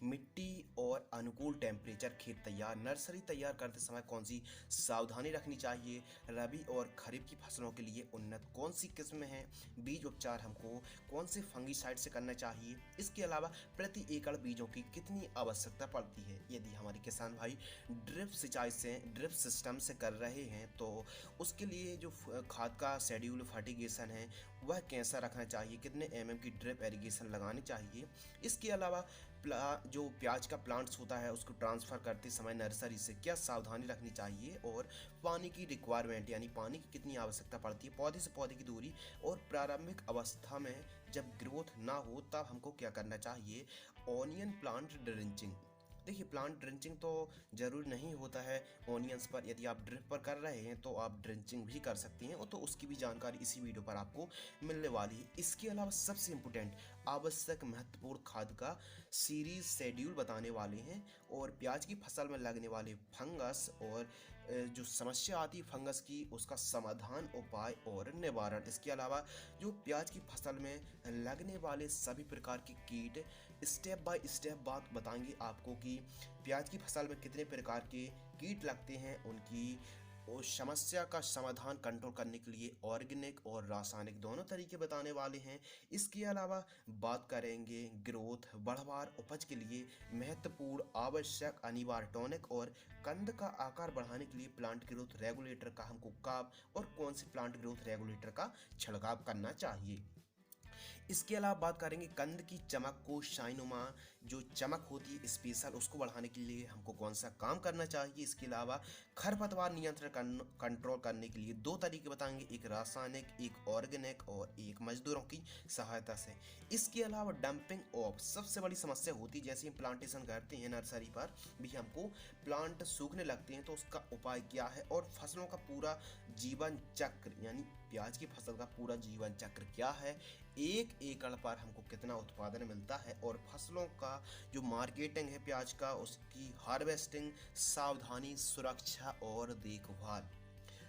मिट्टी और अनुकूल टेम्परेचर, खेत तैयार, नर्सरी तैयार करते समय कौन सी सावधानी रखनी चाहिए, रबी और खरीफ की फसलों के लिए उन्नत कौन सी किस्म है, बीज उपचार हमको कौन से फंगीसाइड से करना चाहिए, इसके अलावा प्रति एकड़ बीजों की कितनी आवश्यकता पड़ती है। यदि हमारे किसान भाई ड्रिप सिंचाई से, ड्रिप सिस्टम से कर रहे हैं तो उसके लिए जो खाद का शेड्यूल, फर्टिगेशन है वह कैसा रखना चाहिए, कितने mm की ड्रिप एरीगेशन लगानी चाहिए। इसके अलावा जो प्याज का प्लांट्स होता है उसको ट्रांसफ़र करते समय नर्सरी से क्या सावधानी रखनी चाहिए, और पानी की रिक्वायरमेंट यानी पानी की कितनी आवश्यकता पड़ती है, पौधे से पौधे की दूरी, और प्रारंभिक अवस्था में जब ग्रोथ ना हो तब हमको क्या करना चाहिए। ऑनियन प्लांट ड्रिंचिंग, देखिए प्लांट ड्रिंचिंग तो ज़रूर नहीं होता है ऑनियंस पर, यदि आप ड्रिप पर कर रहे हैं तो आप ड्रिंचिंग भी कर सकती हैं, और तो उसकी भी जानकारी इसी वीडियो पर आपको मिलने वाली है। इसके अलावा सबसे इम्पोर्टेंट आवश्यक महत्वपूर्ण खाद का सीरीज शेड्यूल बताने वाले हैं, और प्याज की फसल में लगने वाले फंगस और जो समस्या आती है फंगस की उसका समाधान, उपाय और निवारण। इसके अलावा जो प्याज की फसल में लगने वाले सभी प्रकार के कीट स्टेप बाय स्टेप बात बताएंगे आपको कि प्याज की फसल में कितने प्रकार के कीट लगते हैं, उनकी उस समस्या का समाधान कंट्रोल करने के लिए ऑर्गेनिक और रासायनिक दोनों तरीके बताने वाले हैं। इसके अलावा बात करेंगे ग्रोथ, बढ़वार, उपज के लिए महत्वपूर्ण आवश्यक अनिवार्य टॉनिक, और कंद का आकार बढ़ाने के लिए प्लांट ग्रोथ रेगुलेटर का हमको कब और कौन से प्लांट ग्रोथ रेगुलेटर का छिड़काव करना चाहिए। इसके अलावा बात करेंगे कंद की चमक को, शाइनुमा जो चमक होती है स्पेशल, उसको बढ़ाने के लिए हमको कौन सा काम करना चाहिए। इसके अलावा खरपतवार नियंत्रण कंट्रोल करने के लिए दो तरीके बताएंगे, एक रासायनिक, एक ऑर्गेनिक, और एक मजदूरों की सहायता से। इसके अलावा डंपिंग ऑफ सबसे बड़ी समस्या होती है, जैसे हम प्लांटेशन करते हैं नर्सरी पर भी हमको प्लांट सूखने लगते हैं तो उसका उपाय क्या है, और फसलों का पूरा जीवन चक्र यानी प्याज की फसल का पूरा जीवन चक्र क्या है, एक एकड़ पर हमको कितना उत्पादन मिलता है, और फसलों का जो मार्केटिंग है प्याज का उसकी हार्वेस्टिंग, सावधानी, सुरक्षा और देखभाल।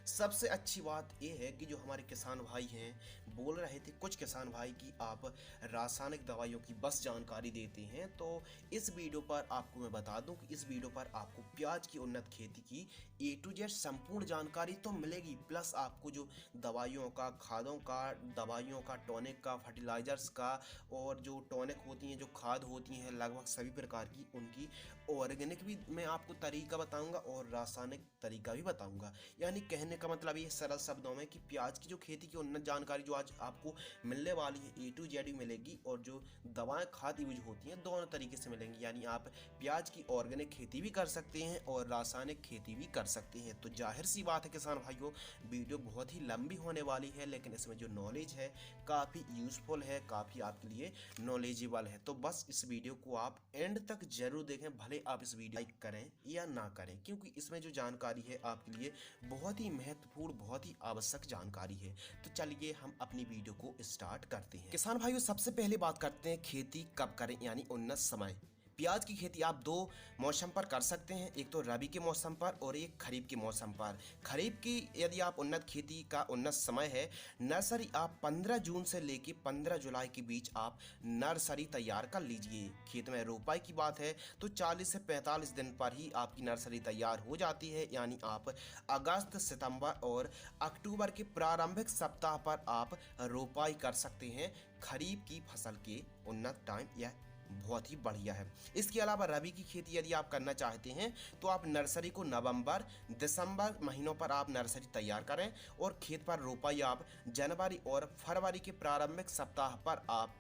सबसे अच्छी बात यह है कि जो हमारे किसान भाई हैं बोल रहे थे कुछ किसान भाई कि आप रासायनिक दवाइयों की बस जानकारी देते हैं, तो इस वीडियो पर आपको मैं बता दूं कि इस वीडियो पर आपको प्याज की उन्नत खेती की A to Z संपूर्ण जानकारी तो मिलेगी, प्लस आपको जो दवाइयों का, खादों का, दवाइयों का, टॉनिक का, फर्टिलाइजर्स का, और जो टॉनिक होती हैं, जो खाद होती हैं लगभग सभी प्रकार की, उनकी ऑर्गेनिक भी मैं आपको तरीका बताऊँगा और रासायनिक तरीका भी बताऊँगा। यानी कहने का मतलब ये सरल शब्दों में कि प्याज की जो खेती की उन्नत जानकारी जो आज आपको मिलने वाली है A to Z भी मिलेगी, और जो दवाएं खाद यूज होती हैं दोनों तरीके से मिलेंगी। यानी आप प्याज की ऑर्गेनिक खेती भी कर सकते हैं और रासायनिक खेती भी कर सकते हैं। तो जाहिर सी बात है किसान भाइयों, वीडियो बहुत ही लंबी होने वाली है, लेकिन इसमें जो नॉलेज है काफ़ी यूजफुल है, काफ़ी आपके लिए नॉलेजेबल है। तो बस इस वीडियो को आप एंड तक जरूर देखें, भले आप इस वीडियो लाइक करें या ना करें, क्योंकि इसमें जो जानकारी है आपके लिए बहुत ही महत्वपूर्ण, बहुत ही आवश्यक जानकारी है। तो चलिए हम अपनी वीडियो को स्टार्ट करते हैं। किसान भाइयों सबसे पहले बात करते हैं खेती कब करें, यानी उन्नत समय। प्याज की खेती आप दो मौसम पर कर सकते हैं, एक तो रबी के मौसम पर और एक खरीफ के मौसम पर। खरीफ की यदि आप उन्नत खेती का उन्नत समय है, नर्सरी आप 15 जून से लेकर 15 जुलाई के बीच आप नर्सरी तैयार कर लीजिए। खेत में रोपाई की बात है तो 40 से 45 दिन पर ही आपकी नर्सरी तैयार हो जाती है, यानी आप अगस्त, सितंबर और अक्टूबर के प्रारंभिक सप्ताह पर आप रोपाई कर सकते हैं। खरीफ की फसल के उन्नत टाइम यह बहुत ही बढ़िया है। इसके अलावा रबी की खेती यदि आप करना चाहते हैं तो आप नर्सरी को नवंबर, दिसंबर महीनों पर आप नर्सरी तैयार करें, और खेत पर रोपाई आप जनवरी और फरवरी के प्रारंभिक सप्ताह पर आप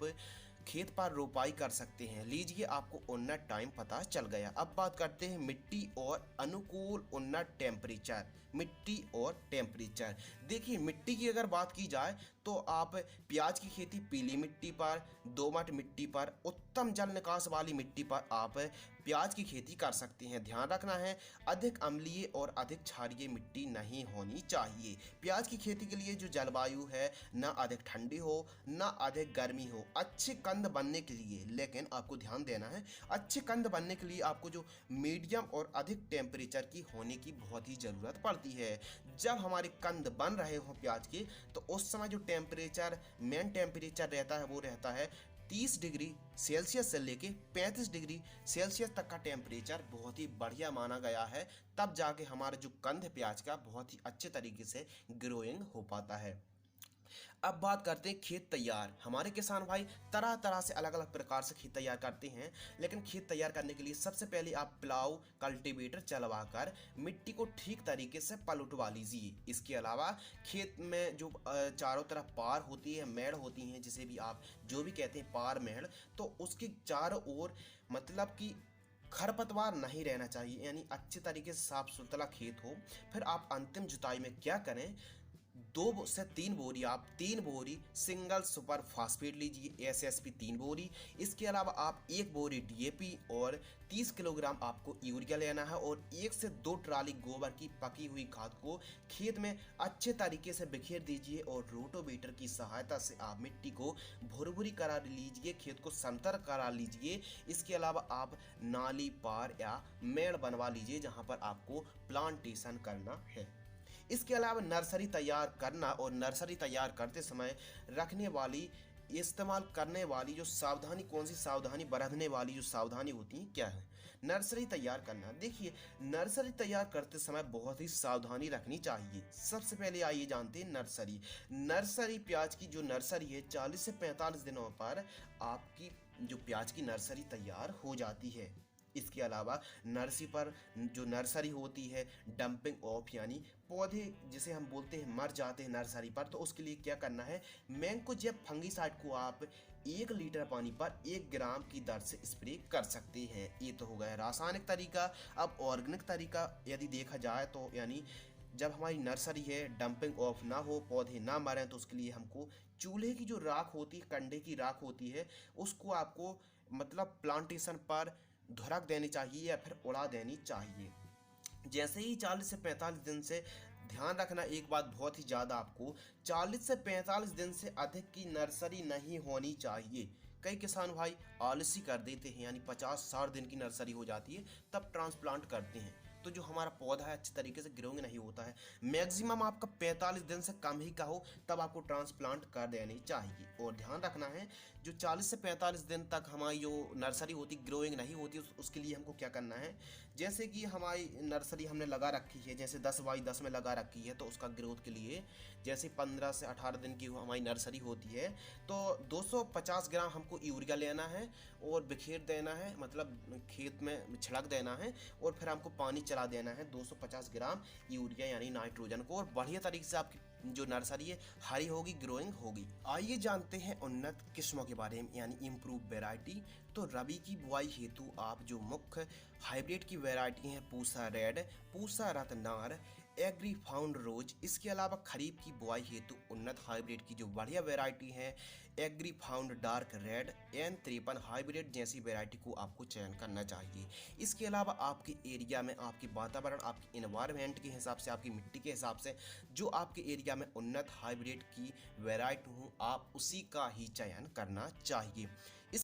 खेत पर रोपाई कर सकते हैं। लीजिए आपको उन्नत टाइम पता चल गया। अब बात करते हैं मिट्टी और अनुकूल उन्नत टेम्परेचर। मिट्टी और टेम्परेचर, देखिए मिट्टी की अगर बात की जाए तो आप प्याज की खेती पीली मिट्टी पर, दोमट मिट्टी पर, उत्तम जल निकास वाली मिट्टी पर आप प्याज की खेती कर सकते हैं। ध्यान रखना है अधिक अम्लीय और अधिक क्षारीय मिट्टी नहीं होनी चाहिए। प्याज की खेती के लिए जो जलवायु है ना अधिक ठंडी हो ना अधिक गर्मी हो, अच्छे कंद बनने के लिए, लेकिन आपको ध्यान देना है अच्छे कंद बनने के लिए आपको जो मीडियम और अधिक टेम्परेचर की होने की बहुत ही ज़रूरत पड़ती है। जब हमारे कंद बन रहे हों प्याज के तो उस समय जो टेम्परेचर, मेन टेम्परेचर रहता है वो रहता है 30 डिग्री सेल्सियस से लेके 35 डिग्री सेल्सियस तक का टेम्परेचर बहुत ही बढ़िया माना गया है। तब जाके हमारा जो कंद प्याज का बहुत ही अच्छे तरीके से ग्रोइंग हो पाता है। अब बात करते हैं खेत तैयार। हमारे किसान भाई तरह तरह से अलग अलग प्रकार से खेत तैयार करते हैं, लेकिन खेत तैयार करने के लिए सबसे पहले आप प्लाऊ कल्टीवेटर चलवा कर मिट्टी को ठीक तरीके से पलटवा लीजिए। इसके अलावा खेत में जो चारों तरफ पार होती है, मेड़ होती हैं, जिसे भी आप जो भी कहते हैं पार मेड़, तो उसके चारों ओर मतलब कि खरपतवार नहीं रहना चाहिए, यानी अच्छे तरीके से साफ सुथरा खेत हो। फिर आप अंतिम जुताई में क्या करें, 2 से 3 बोरी आप 3 बोरी सिंगल सुपर फास्फेट लीजिए, SSP 3 बोरी। इसके अलावा आप 1 बोरी DAP और 30 किलोग्राम आपको यूरिया लेना है, और 1 से 2 ट्राली गोबर की पकी हुई खाद को खेत में अच्छे तरीके से बिखेर दीजिए, और रोटोवेटर की सहायता से आप मिट्टी को भुरभुरी करा लीजिए, खेत को समतल करा लीजिए। इसके अलावा आप नाली पार या मेड़ बनवा लीजिए जहाँ पर आपको प्लांटेशन करना है। इसके अलावा नर्सरी तैयार करना, और नर्सरी तैयार करते समय रखने वाली इस्तेमाल करने वाली जो सावधानी, कौन सी सावधानी बरतने वाली जो सावधानी होती है क्या है। नर्सरी तैयार करना, देखिए नर्सरी तैयार करते समय बहुत ही सावधानी रखनी चाहिए। सबसे पहले आइए जानते हैं नर्सरी। नर्सरी प्याज की जो नर्सरी है 40 से 45 दिनों पर आपकी जो प्याज की नर्सरी तैयार हो जाती है। इसके अलावा नर्सरी होती है डंपिंग ऑफ, यानी पौधे जिसे हम बोलते हैं मर जाते हैं नर्सरी पर, तो उसके लिए क्या करना है, मैंकोजेब फंगीसाइड को आप 1 लीटर पानी पर 1 ग्राम की दर से स्प्रे कर सकते हैं। ये तो हो गया रासायनिक तरीका। अब ऑर्गेनिक तरीका यदि देखा जाए तो, यानी जब हमारी नर्सरी है डंपिंग ऑफ ना हो, पौधे ना मरें, तो उसके लिए हमको चूल्हे की जो राख होती है, कंडे की राख होती है, उसको आपको मतलब प्लांटेशन पर धुरक देनी चाहिए या फिर उड़ा देनी चाहिए। जैसे ही 40 से 45 दिन से, ध्यान रखना एक बात बहुत ही ज़्यादा, आपको 40 से 45 दिन से अधिक की नर्सरी नहीं होनी चाहिए। कई किसान भाई आलसी कर देते हैं, यानी 50-60 दिन की नर्सरी हो जाती है तब ट्रांसप्लांट करते हैं, तो जो हमारा पौधा है अच्छे तरीके से ग्रोइंग नहीं होता है। मैक्सिमम आपका 45 दिन से कम ही का हो तब आपको ट्रांसप्लांट कर देनी चाहिए। और ध्यान रखना है जो 40 से 45 दिन तक हमारी जो नर्सरी होती ग्रोइंग नहीं होती, उसके लिए हमको क्या करना है, जैसे कि हमारी नर्सरी हमने लगा रखी है, जैसे 10x10 में लगा रखी है, तो उसका ग्रोथ के लिए जैसे 15 से 18 दिन की हमारी नर्सरी होती है, तो 250 ग्राम हमको यूरिया लेना है और बिखेर देना है, मतलब खेत में छिड़क देना है, और फिर हमको पानी चला देना है 250 ग्राम यूरिया यानी नाइट्रोजन को, और बढ़िया तरीके से आपकी जो नर्सरी है हरी होगी, ग्रोइंग होगी। आइए जानते हैं उन्नत किस्मों के बारे में, यानी इम्प्रूव वैरायटी। तो रबी की बुआई हेतु आप जो मुख्य हाइब्रिड की वैरायटी हैं, Pusa red, Pusa Ratnar, agrifound rose. इसके अलावा खरीफ की बुआई हेतु उन्नत हाइब्रिड की जो बढ़िया वैरायटी है, agri found dark red, N53 hybrid जैसी वैरायटी को आपको चयन करना चाहिए। इसके अलावा आपके एरिया में, आपके वातावरण, आपके इन्वायरमेंट के हिसाब से, आपकी मिट्टी के हिसाब से जो आपके एरिया में उन्नत हाइब्रिड की वैरायटी हो, आप उसी का ही चयन करना चाहिए।